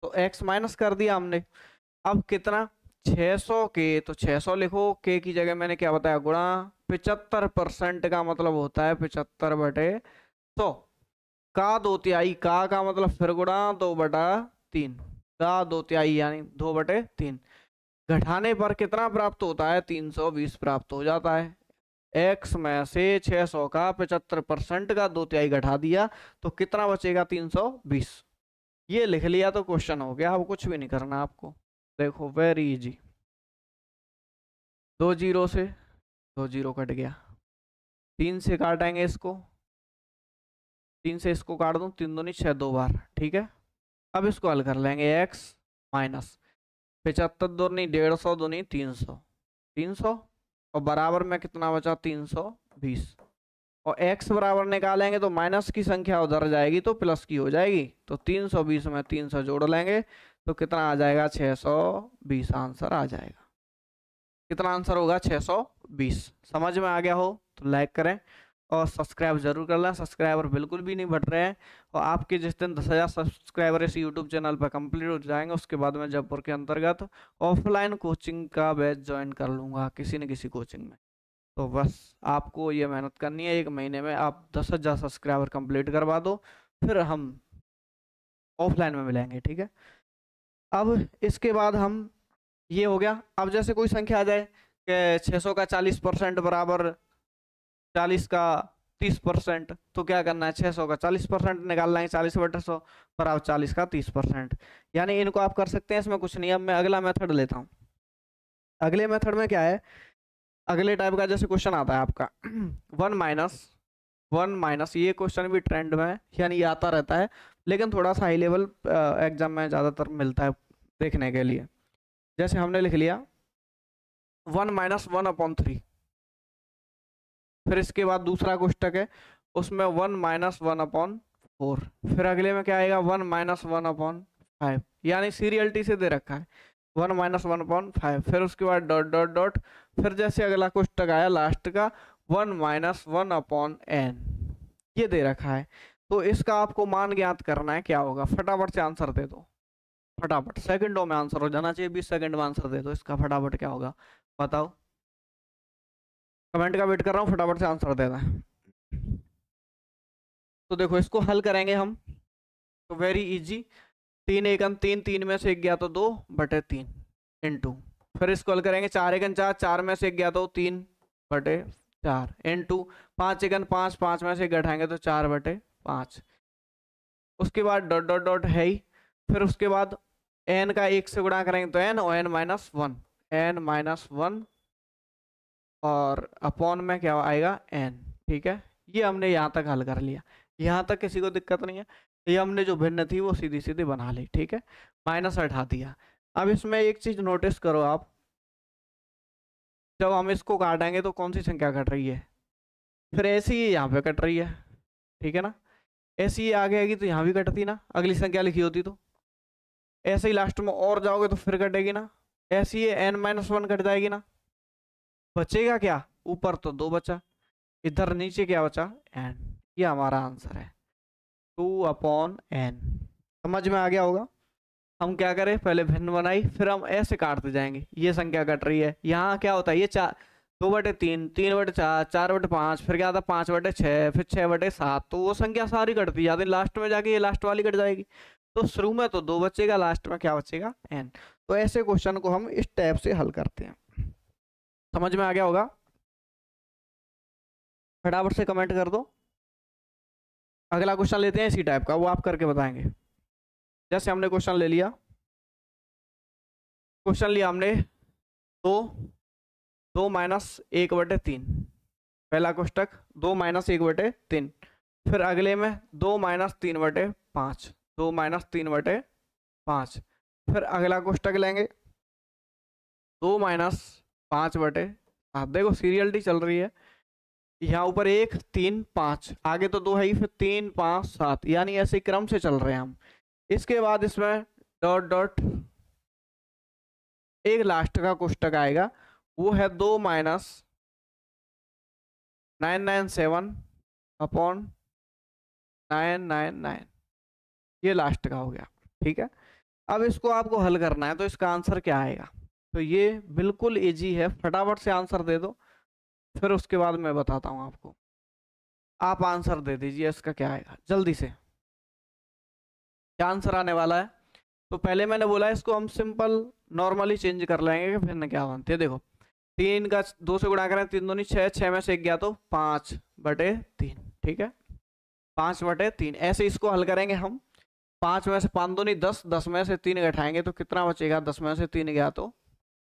तो x माइनस कर दिया हमने। अब कितना 600 के, तो 600 लिखो, के की जगह मैंने क्या बताया गुणा, 75% का मतलब होता है 75/100, का 2/3, का मतलब फिर गुणा 2/3, का 2/3 यानी 2/3, घटाने पर कितना प्राप्त होता है 320 प्राप्त हो जाता है। x में से 600 का 75% का 2/3 घटा दिया तो कितना बचेगा 320, ये लिख लिया तो क्वेश्चन हो गया। अब कुछ भी नहीं करना आपको, देखो वेरी इजी, 2 जीरो से 2 जीरो कट गया, 3 से काटेंगे इसको, 3 से इसको काट दूं, 3 दूनी 6 2 बार, ठीक है। अब इसको हल कर लेंगे, x माइनस 75 दूनी 150 दूनी 300, 300 और बराबर में कितना बचा 320, और x बराबर निकालेंगे तो माइनस की संख्या उधर जाएगी तो प्लस की हो जाएगी, तो 320 में 300 जोड़ लेंगे तो कितना आ जाएगा 620 आंसर आ जाएगा। कितना आंसर होगा 620। समझ में आ गया हो तो लाइक करें और सब्सक्राइब जरूर कर लें, सब्सक्राइबर बिल्कुल भी नहीं बढ़ रहे हैं। और आपके जिस दिन 10,000 सब्सक्राइबर इस यूट्यूब चैनल पर कंप्लीट हो जाएंगे उसके बाद मैं जयपुर के अंतर्गत ऑफलाइन कोचिंग का बैच ज्वाइन कर लूँगा किसी न किसी कोचिंग में। तो बस आपको ये मेहनत करनी है, 1 महीने में आप 10,000 सब्सक्राइबर कंप्लीट करवा दो, फिर हम ऑफलाइन में मिलेंगे, ठीक है। अब इसके बाद हम, ये हो गया। अब जैसे कोई संख्या आ जाए कि 600 का 40% बराबर 40 का 30%, तो क्या करना है 600 का 40% निकालना है, 40/100 बराबर 40 का 30%, यानी इनको आप कर सकते हैं, इसमें कुछ नहीं। अब मैं अगला मेथड लेता हूँ। अगले मेथड में क्या है, अगले टाइप का जैसे क्वेश्चन आता है आपका 1 माइनस, ये क्वेश्चन भी ट्रेंड में है, यानी ये आता रहता है लेकिन थोड़ा सा हाई लेवल एग्जाम में ज़्यादातर मिलता है देखने के लिए। जैसे हमने लिख लिया 1 - 1/3, फिर इसके बाद दूसरा कोष्टक है उसमें 1 - 1/4, फिर अगले में क्या आएगा 1 - 1/5, यानी सीरियलिटी से दे रखा है 1 - 1/5, फिर उसके बाद डॉट डॉट डॉट, फिर जैसे अगला कोष्टक आया लास्ट का 1 - 1/n, ये दे रखा है। तो इसका आपको मान ज्ञात करना है, क्या होगा फटाफट से आंसर दे दो, फटाफट सेकंडों में आंसर हो जाना चाहिए, 20 सेकंड में आंसर दे दो इसका, फटाफट क्या होगा बताओ, कमेंट का वेट कर रहा हूँ, फटाफट से आंसर देना है। तो देखो इसको हल करेंगे हम, तो वेरी इजी, 3 एकम 3, 3 में से 1 गया तो 2/3 इंटू, फिर इसको हल करेंगे 4 एकम 4, 4 में से 1 गया तो 3/4 इंटू 5 एकम 5, 5 में से 1 घटाएंगे तो 4/5, उसके बाद डॉट डॉट डॉट है ही, फिर उसके बाद n का 1 से गुणा करेंगे तो n और n-1 और अपॉन में क्या आएगा n, ठीक है। ये हमने यहाँ तक हल कर लिया, यहाँ तक किसी को दिक्कत नहीं है, ये हमने जो भिन्न थी वो सीधी सीधी बना ली, ठीक है, माइनस हटा दिया। अब इसमें एक चीज नोटिस करो आप, जब हम इसको काटेंगे तो कौन सी संख्या कट रही है, फिर ऐसी ही यहाँ पे कट रही है, ठीक है ना, ऐसी ही आगे आएगी तो यहाँ भी कटती ना, अगली संख्या लिखी होती तो, ऐसे ही लास्ट में और जाओगे तो फिर कटेगी ना, ऐसी ही n-1 कट जाएगी ना, बचेगा क्या, ऊपर तो 2 बचा, इधर नीचे क्या बचा n, ये हमारा आंसर है 2/n। समझ में आ गया होगा। हम क्या करें, पहले भिन्न बनाई, फिर हम ऐसे काटते जाएंगे, ये संख्या कट रही है, यहाँ क्या होता है ये 2/3, 3/4, 4/5, फिर क्या आता 5/6, फिर 6/7, तो वो संख्या सारी कटती जाती, लास्ट में जाके ये लास्ट वाली कट जाएगी, तो शुरू में तो 2 बचेगा, लास्ट में क्या बचेगा n। तो ऐसे क्वेश्चन को हम इस टाइप से हल करते हैं। समझ में आ गया होगा, फटाफट से कमेंट कर दो। अगला क्वेश्चन लेते हैं इसी टाइप का, वो आप करके बताएंगे। जैसे हमने क्वेश्चन ले लिया, क्वेश्चन लिया हमने 2 - 1/3, पहला कोष्टक 2 - 1/3, फिर अगले में 2 - 3/5, 2 - 3/5, फिर अगला कोष्टक लेंगे 2 - 5/7, देखो सीरियलिटी चल रही है, यहाँ ऊपर 1 3 5, आगे तो 2 है ही, फिर 3 5 7, यानी ऐसे क्रम से चल रहे हैं हम। इसके बाद इसमें डॉट डॉट एक लास्ट का कोष्टक आएगा, वो है 2 - 997/999, ये लास्ट का हो गया, ठीक है। अब इसको आपको हल करना है, तो इसका आंसर क्या आएगा, तो ये बिल्कुल इजी है, फटाफट से आंसर दे दो, फिर उसके बाद मैं बताता हूँ आपको। आप आंसर दे दीजिए इसका क्या आएगा जल्दी से, क्या आंसर आने वाला है। तो पहले मैंने बोला इसको हम सिंपल नॉर्मली चेंज कर लेंगे कि फिर क्या बनते हैं। देखो 3 का 2 से गुणा करें, 3 दूनी 6, 6 में से 1 गया तो 5/3, ठीक है 5/3। ऐसे इसको हल करेंगे हम, 5 में से 5 दूनी 10, 10 में से 3 घटाएंगे तो कितना बचेगा, 10 में से 3 गया तो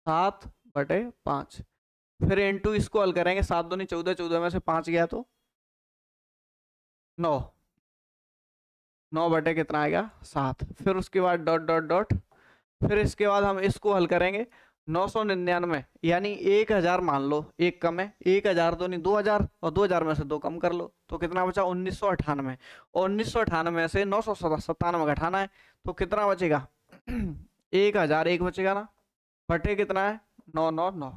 7/5, फिर इंटू इसको हल करेंगे, 7 दूनी 14, 14 में से 5 गया तो 9, 9 कितना आएगा 7, फिर उसके बाद डॉट डॉट डॉट, फिर इसके बाद हम इसको हल करेंगे 999, यानी 1000 मान लो, एक कम है, 1000 तो नहीं 2000, और 2000 में से 2 कम कर लो तो कितना बचा 1998, और 1998 से 997 घटाना है तो कितना बचेगा 1001 बचेगा ना, बटे कितना है 999।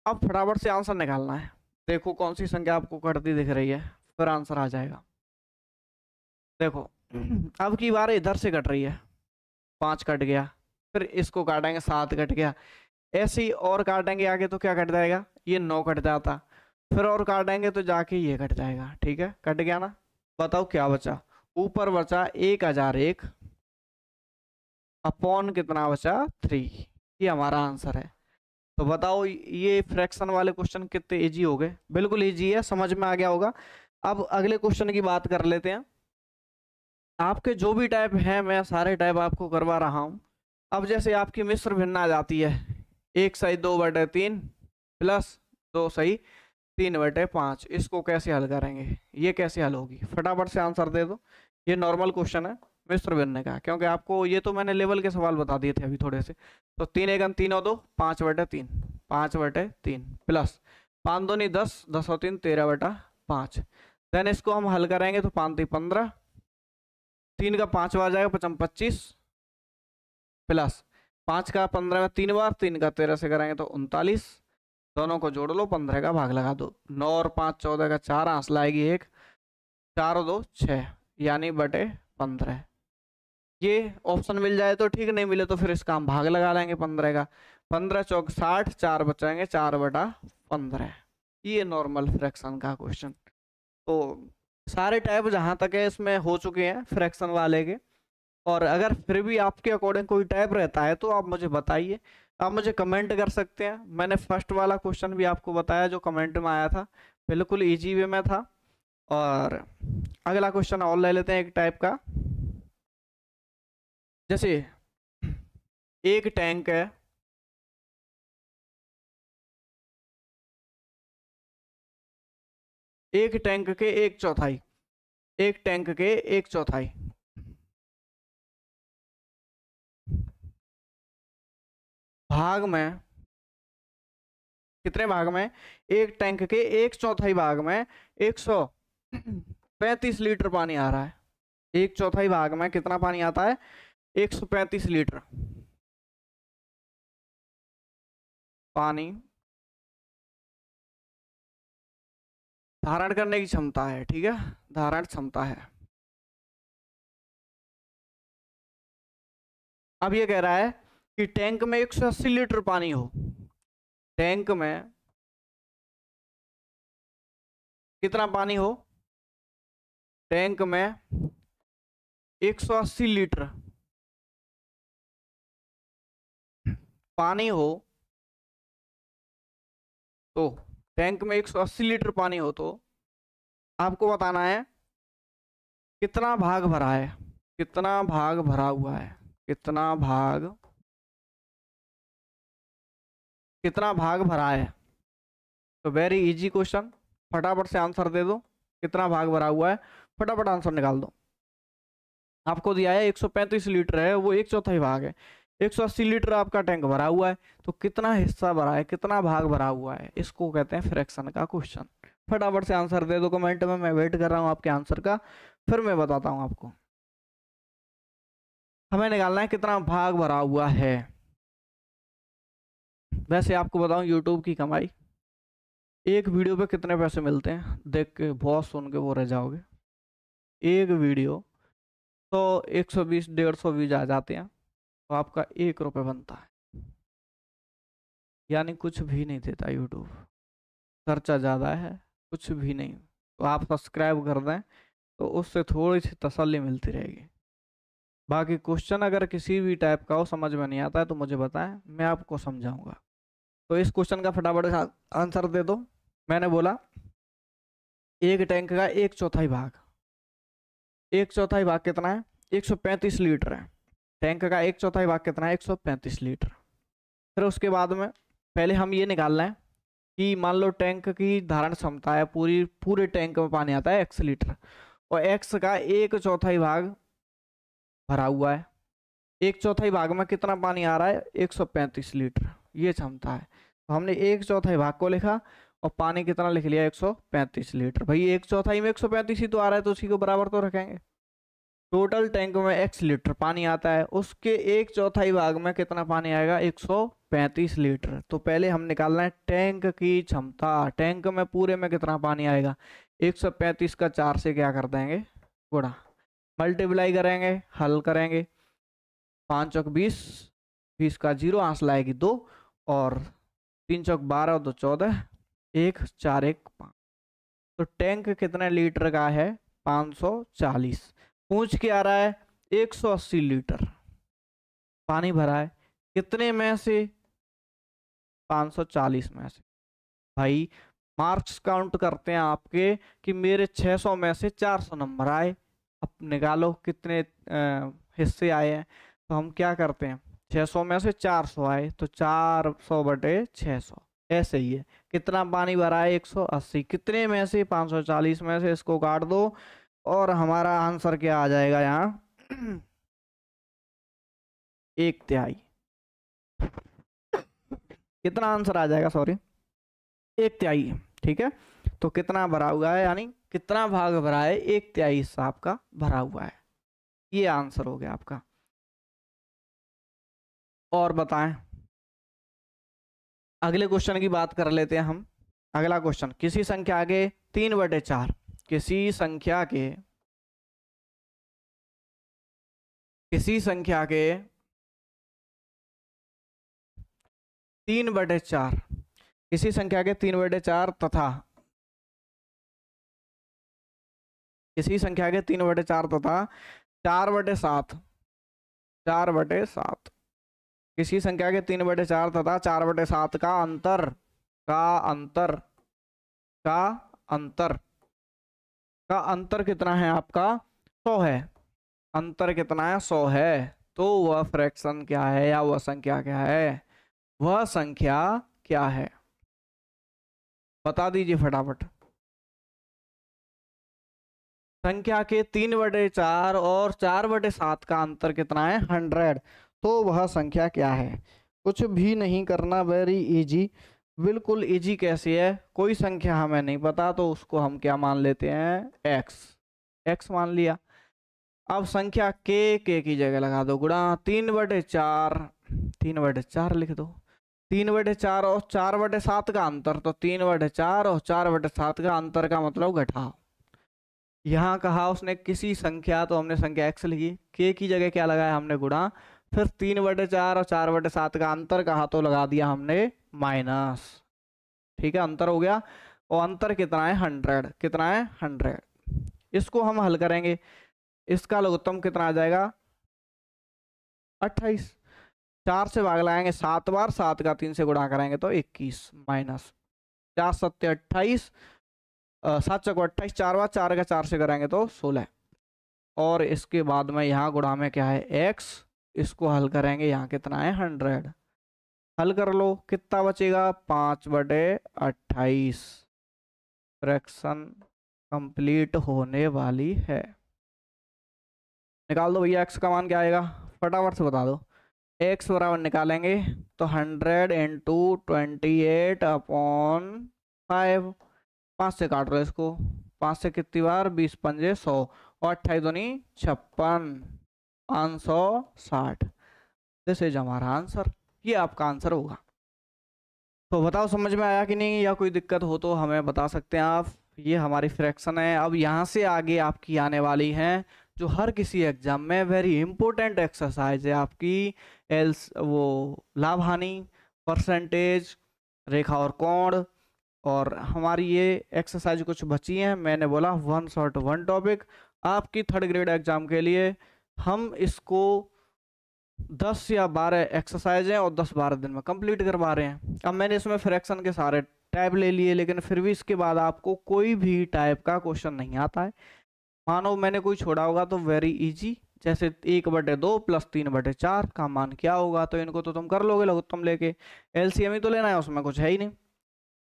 अब फटाफट से आंसर निकालना है, देखो कौन सी संख्या आपको कटती दिख रही है, फिर आंसर आ जाएगा। देखो अब की बार इधर से कट रही है, 5 कट गया, फिर इसको काटेंगे 7 कट गया, ऐसे ही और काटेंगे आगे तो क्या कट जाएगा, ये 9 कट जाता, फिर और काटेंगे तो जाके ये कट जाएगा, ठीक है कट गया ना। बताओ क्या बचा, ऊपर बचा 1001 अपॉन कितना बचा 3, ये हमारा आंसर है। तो बताओ ये फ्रैक्शन वाले क्वेश्चन कितने इजी हो गए, बिल्कुल इजी है, समझ में आ गया होगा। अब अगले क्वेश्चन की बात कर लेते हैं। आपके जो भी टाइप हैं मैं सारे टाइप आपको करवा रहा हूं। अब जैसे आपकी मिश्र भिन्न आ जाती है, 1 सही 2/3 प्लस 2 सही 3/5। इसको कैसे हल करेंगे, ये कैसे हल होगी, फटाफट से आंसर दे दो। ये नॉर्मल क्वेश्चन है मिस्टर बिन ने कहा, क्योंकि आपको ये तो मैंने लेवल के सवाल बता दिए थे अभी थोड़े से। तो 3 एकम 3 और 2 5/3, 5/3 प्लस 5 2 नहीं 10, 10 और 3 13/5। देन इसको हम हल करेंगे तो 5 3 15, 3 का 5 बार जाएगा 5 25, प्लस 5 का 15 में 3 बार, 3 का 13 से करेंगे तो 39। दोनों को जोड़ लो, 15 का भाग लगा दो। 9 और 5 14 का 4, आंसर आएगी 1, 4 और 2 6, यानी बटे 15। ये ऑप्शन मिल जाए तो ठीक, नहीं मिले तो फिर इसका हम भाग लगा लेंगे 15 का। 15 चौक 60, 4 बचाएंगे, 4/15। ये नॉर्मल फ्रैक्शन का क्वेश्चन। तो सारे टाइप जहां तक है इसमें हो चुके हैं फ्रैक्शन वाले के। और अगर फिर भी आपके अकॉर्डिंग कोई टाइप रहता है तो आप मुझे बताइए, आप मुझे कमेंट कर सकते हैं। मैंने फर्स्ट वाला क्वेश्चन भी आपको बताया जो कमेंट में आया था, बिल्कुल इजी वे में था। और अगला क्वेश्चन और ले लेते हैं एक टाइप का। जैसे एक टैंक है, एक टैंक के 1/4, एक टैंक के 1/4 भाग में, कितने भाग में, एक टैंक के 1/4 भाग में 135 लीटर पानी आ रहा है। 1/4 भाग में कितना पानी आता है, 135 लीटर पानी धारण करने की क्षमता है। ठीक है, धारण क्षमता है। अब ये कह रहा है कि टैंक में 180 लीटर पानी हो। टैंक में कितना पानी हो, टैंक में 180 लीटर पानी हो। तो टैंक में 180 लीटर पानी हो तो आपको बताना है कितना भाग भरा है, कितना भाग भरा हुआ है, कितना भाग भरा है। तो वेरी इजी क्वेश्चन, फटाफट से आंसर दे दो। कितना भाग भरा हुआ है, फटाफट आंसर निकाल दो। आपको दिया है 135 लीटर है, वो 1/4 भाग है। 180 लीटर आपका टैंक भरा हुआ है, तो कितना हिस्सा भरा है, कितना भाग भरा हुआ है, इसको कहते हैं फ्रैक्शन का क्वेश्चन। फटाफट से आंसर दे दो कमेंट में, मैं वेट कर रहा हूँ आपके आंसर का, फिर मैं बताता हूँ आपको। हमें निकालना है कितना भाग भरा हुआ है। वैसे आपको बताऊं यूट्यूब की कमाई, एक वीडियो पे कितने पैसे मिलते हैं, देख के बहुत सुन के वो रह जाओगे। एक वीडियो तो 120 150 व्यूज आ जाते हैं, तो आपका 1 रुपये बनता है। यानी कुछ भी नहीं देता यूट्यूब, खर्चा ज़्यादा है, कुछ भी नहीं। तो आप सब्सक्राइब कर दें तो उससे थोड़ी सी तसल्ली मिलती रहेगी। बाकी क्वेश्चन अगर किसी भी टाइप का हो, समझ में नहीं आता है तो मुझे बताएं, मैं आपको समझाऊंगा। तो इस क्वेश्चन का फटाफट आंसर दे दो। मैंने बोला एक टैंक का 1/4 भाग, 1/4 भाग कितना है, 135 लीटर है। टैंक का 1/4 भाग कितना है, 135 लीटर। फिर उसके बाद में पहले हम ये निकालना है कि मान लो टैंक की धारण क्षमता है, पूरे टैंक में पानी आता है x लीटर, और x का 1/4 भाग भरा हुआ है। 1/4 भाग में कितना पानी आ रहा है, 135 लीटर, ये क्षमता है। तो हमने 1/4 भाग को लिखा और पानी कितना लिख लिया, 135 लीटर। भाई 1/4 में 135 ही तो आ रहा है, तो उसी को बराबर तो रखेंगे। टोटल टैंक में x लीटर पानी आता है, उसके 1/4 भाग में कितना पानी आएगा, 135 लीटर। तो पहले हम निकालना है टैंक की क्षमता। टैंक में पूरे में कितना पानी आएगा, 135 का 4 से क्या कर देंगे, गुणा, मल्टीप्लाई करेंगे, हल करेंगे। 5 चौक 20, 20 का 0, आंसर आएगी 2, और 3 चौक 12 और 2 14, 1 4 1 5। तो टैंक कितने लीटर का है, 540। पूछ के आ रहा है 180 लीटर पानी भरा है, कितने में से, 540 में से। भाई मार्क्स काउंट करते हैं आपके कि मेरे 600 में से 400 नंबर आए। अब निकालो कितने हिस्से आए हैं। तो हम क्या करते हैं, 600 में से 400 आए तो 400/600, ऐसे ही है। कितना पानी भरा है 180, कितने में से 540 में से इसको काट दो और हमारा आंसर क्या आ जाएगा यहाँ 1/3। कितना आंसर आ जाएगा, सॉरी 1/3। ठीक है, तो कितना भरा हुआ है यानी कितना भाग भरा है, 1/3 हिस्सा आपका भरा हुआ है। ये आंसर हो गया आपका। और बताएं, अगले क्वेश्चन की बात कर लेते हैं हम। अगला क्वेश्चन, किसी संख्या के 3/4, किसी संख्या के 3/4, किसी संख्या के 3/4 तथा किसी संख्या के 3/4 तथा 4/7, 4/7, किसी संख्या के 3/4 तथा 4/7 का अंतर, का अंतर, का अंतर, का अंतर कितना है आपका 100 है। अंतर कितना है 100 है। तो वह फ्रैक्शन क्या है या वह संख्या क्या है, वह संख्या क्या है, बता दीजिए फटाफट। संख्या के 3/4 और 4/7 का अंतर कितना है 100। तो वह संख्या क्या है, कुछ भी नहीं करना, वेरी इजी, बिल्कुल इजी। कैसी है, कोई संख्या हमें नहीं पता तो उसको हम क्या मान लेते हैं x, x मान लिया। अब संख्या के की जगह लगा दो गुणा 3/4, 3/4 लिख दो। 3/4 और 4/7 का अंतर, तो 3/4 और 4/7 का अंतर का मतलब घटाओ। यहाँ कहा उसने किसी संख्या, तो हमने संख्या x लिखी, के की जगह क्या लगाया हमने गुणा, फिर 3/4 और 4/7 का अंतर कहा तो लगा दिया हमने माइनस। ठीक है, अंतर हो गया। और अंतर कितना है 100, कितना है 100। इसको हम हल करेंगे, इसका लघुत्तम कितना आ जाएगा 28। 4 से भाग लगाएंगे 7 बार, 7 का 3 से गुणा करेंगे तो 21 माइनस 4 7 28, 7 चौको 28, 4 बार 4 का 4 से करेंगे तो 16। और इसके बाद में यहाँ गुणा में क्या है x, इसको हल करेंगे, यहाँ कितना है 100। हल कर लो, कितना बचेगा 5/28। फ्रैक्शन कंप्लीट होने वाली है। निकाल दो भैया x का मान क्या आएगा, फटाफट से बता दो। x बराबर निकालेंगे तो 100 इंटू 28/5, 5 से काट रहे इसको, 5 से कितनी बार 20 पंजे 100 और 28 दूनी 56, 560। दिस इज हमारा आंसर, ये आपका आंसर होगा। तो बताओ समझ में आया कि नहीं, या कोई दिक्कत हो तो हमें बता सकते हैं आप। ये हमारी फ्रैक्शन है। अब यहाँ से आगे आपकी आने वाली हैं जो हर किसी एग्जाम में वेरी इंपॉर्टेंट एक्सरसाइज है आपकी, एल्स वो लाभ हानि, परसेंटेज, रेखा और कोण। और हमारी ये एक्सरसाइज कुछ बची हैं, मैंने बोला 1 शॉट 1 टॉपिक आपकी 3rd ग्रेड एग्जाम के लिए। हम इसको 10 या 12 एक्सरसाइज हैं और 10-12 दिन में कंप्लीट करवा रहे हैं। अब मैंने इसमें फ्रैक्शन के सारे टाइप ले लिए, लेकिन फिर भी इसके बाद आपको कोई भी टाइप का क्वेश्चन नहीं आता है। मानो मैंने कोई छोड़ा होगा तो वेरी इजी, जैसे 1/2 प्लस 3/4 का मान क्या होगा, तो इनको तो तुम कर लोगे लघुत्तम लेके, एलसीएम ही तो लेना है, उसमें कुछ है ही नहीं।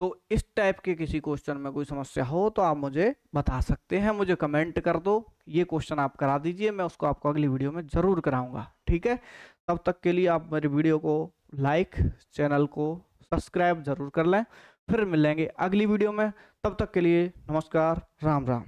तो इस टाइप के किसी क्वेश्चन में कोई समस्या हो तो आप मुझे बता सकते हैं, मुझे कमेंट कर दो, ये क्वेश्चन आप करा दीजिए, मैं उसको आपको अगली वीडियो में ज़रूर कराऊंगा। ठीक है, तब तक के लिए आप मेरी वीडियो को लाइक, चैनल को सब्सक्राइब जरूर कर लें। फिर मिलेंगे अगली वीडियो में, तब तक के लिए नमस्कार, राम राम।